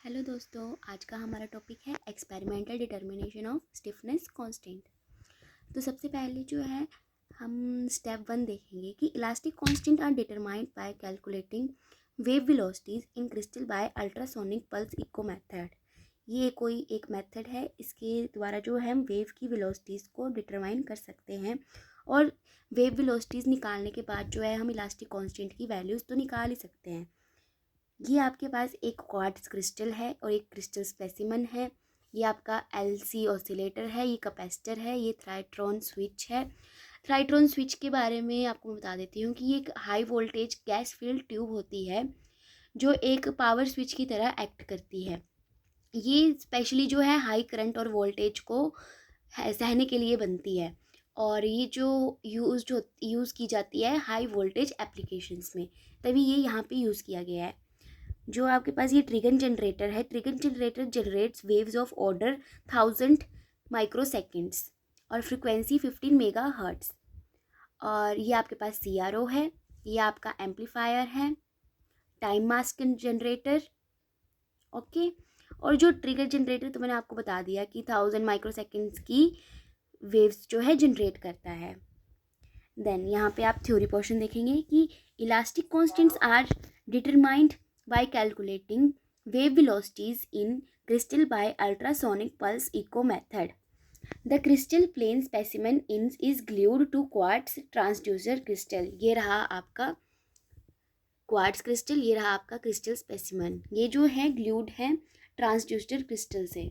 Hello दोस्तों, आज का हमारा टॉपिक है experimental determination of stiffness constant. तो सबसे पहले जो है हम स्टेप 1 देखेंगे कि elastic constant are determined by calculating wave velocities in crystal by ultrasonic pulse echo method. ये कोई एक मेथड है, इसके द्वारा जो है हम वेव की वेलोसिटीज़ को डिटरमाइन कर सकते हैं और वेव वेलोसिटीज़ निकालने के बाद जो है हम इलास्टिक कांस्टेंट की वैल्यूज़ तो निकाल ही सकते हैं। ये आपके पास एक क्वार्ट्ज क्रिस्टल है और एक क्रिस्टल स्पेसिमन है। ये आपका एलसी ऑसिलेटर है, ये कैपेसिटर है, ये थ्राइट्रॉन स्विच है। थ्राइट्रॉन स्विच के बारे में आपको बता देती हूँ कि ये एक high voltage gas field tube होती है जो एक पावर स्विच की तरह एक्ट करती है। ये स्पेशली जो है हाई करंट और वोल्टेज को सहने के लिए बनती है और ये जो यूज़ की जाती है हाई वोल्टेज एप्लीकेशंस में, तभी ये यहाँ पे यूज़ किया गया है। जो आपके पास ये ट्रिगन जनरेटर है, trigger generator generates waves of order 1000 microseconds और फ्रिक्वेंसी 15 मेगा हर्ट्स। और ये आपके पास CRO है, ये आपका एम्पलीफायर है, टाइम मास्क जनरेटर। ओके, और जो ट्रिगर जनरेटर तो मैंने आपको बता दिया कि 1000 माइक्रोसेकेंड्स की वेव्स जो है जनरेट करता है। देन यहाँ पे आप थ्योरी पोर्शन देखेंगे कि elastic constants are determined by calculating wave velocities in crystal by ultrasonic pulse echo method. The crystal plane specimen is glued to quartz transducer crystal. ये रहा आपका क्वार्ट्ज क्रिस्टल, ये रहा आपका क्रिस्टल स्पेसिमन। ये जो है ग्लूड है ट्रांसड्यूसर क्रिस्टल से।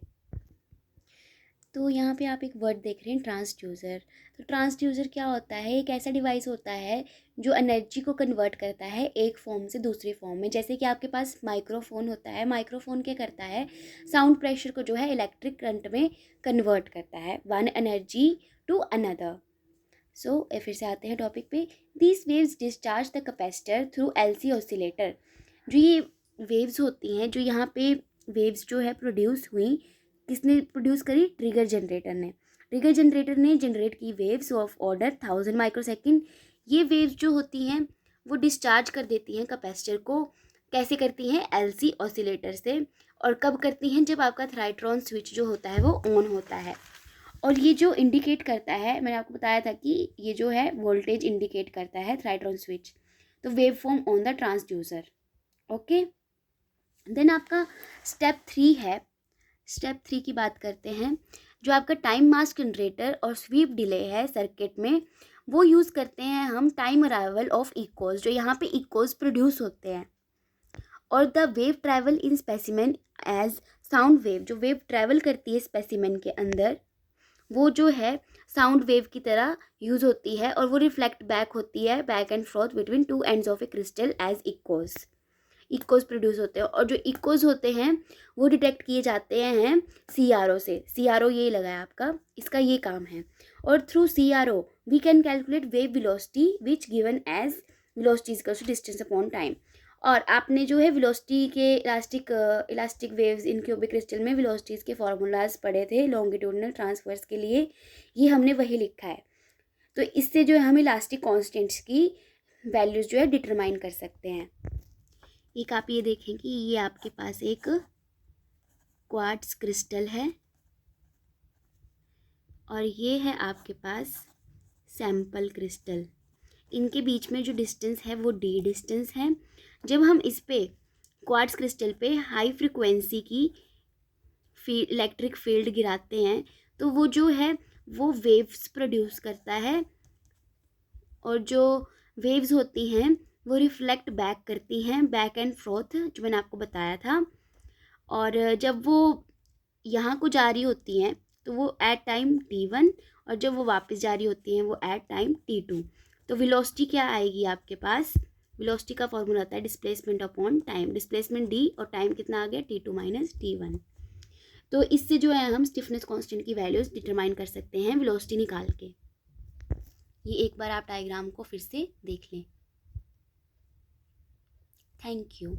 तो यहाँ पे आप एक वर्ड देख रहे हैं ट्रांसड्यूसर। तो ट्रांसड्यूसर क्या होता है? एक ऐसा डिवाइस होता है जो एनर्जी को कन्वर्ट करता है एक फॉर्म से दूसरी फॉर्म में। जैसे कि आपके पास माइक्रोफोन होता है, माइक्रोफोन क्या करता है? साउंड प्रेशर को जो है इलेक्ट्रिक करंट में कन्वर्ट करता है, वन एनर्जी टू अनदर। सो फिर से आते हैं टॉपिक पे। These waves discharge the capacitor through LC oscillator. जो ये वेव्स होती हैं, जो यहाँ पे वेव्स जो है प्रोड्यूस हुई, किसने प्रोड्यूस करी? ट्रिगर जनरेटर ने। ट्रिगर जनरेटर ने जनरेट की वेव्स ऑफ ऑर्डर 1000 माइक्रोसेकेंड। ये वेव्स जो होती हैं वो डिस्चार्ज कर देती हैं कैपेसिटर को। कैसे करती हैं? LC ऑसिलेटर से। और कब करती हैं? जब आपका थ्राइट्रॉन स्विच जो होता है वो ऑन होता है। और ये जो इंडिकेट करता है, मैंने आपको बताया था कि ये जो है वोल्टेज इंडिकेट करता है थ्राइट्रॉन स्विच। तो wave form on the transducer. Okay, then आपका स्टेप 3 है। स्टेप 3 की बात करते हैं। जो आपका टाइम मास्क जनरेटर और स्वीप डिले है सर्किट में, वो यूज़ करते हैं हम टाइम अराइवल ऑफ इकोज। जो यहाँ पे इकोज प्रोड्यूस होते हैं और the wave travel in specimen as sound wave. जो वेव ट्रैवल करती है स्पेसिमेन के अंदर, वो जो है साउंड वेव की तरह यूज़ होती है और वो रिफ्लेक्ट बैक होती है back and forth between two ends of a crystal as echoes. Echoes produce होते हैं और जो इकोज होते हैं वो डिटेक्ट किए जाते हैं CRO से। CRO ये लगा है आपका, इसका ये काम है। और through CRO we can calculate wave velocity which given as velocity equals to distance upon time. और आपने जो है वेलोसिटी के elastic waves in cubic crystal में वेलोसिटीज़ के फार्मूलाज पढ़े थे लॉन्गिट्यूडनल ट्रांसफर्स के लिए, ये हमने वही लिखा है। तो इससे जो है हम इलास्टिक कांस्टेंट्स की वैल्यूज़ जो है डिटरमाइन कर सकते हैं। एक आप ये देखें कि ये आपके पास एक क्वार्ट्ज क्रिस्टल है और ये है आपके पास सैंपल क्रिस्टल। इनके बीच में जो डिस्टेंस है वो D डिस्टेंस है। जब हम इस पे क्वार्ट्ज क्रिस्टल पे हाई फ्रिक्वेंसी की इलेक्ट्रिक फील्ड गिराते हैं तो वो जो है वो वेव्स प्रोड्यूस करता है और जो वेव्स होती हैं वो रिफ्लेक्ट बैक करती हैं, बैक एंड फोर्थ, जो मैंने आपको बताया था। और जब वो यहाँ को जा रही होती हैं तो वो एट टाइम T1 और जब वो वापस जा रही होती हैं वो एट टाइम T2। तो वेलोसिटी क्या आएगी आपके पास? वेलोसिटी का फॉर्मूला आता है displacement upon time. Displacement D और टाइम कितना आ गया? T2 minus T1। तो इससे जो है हम स्टिफनेस कांस्टेंट की वैल्यूज डिटरमाइन कर सकते हैं वेलोसिटी निकाल के। ये एक बार आप डायग्राम को फिर से देख लें। Thank you.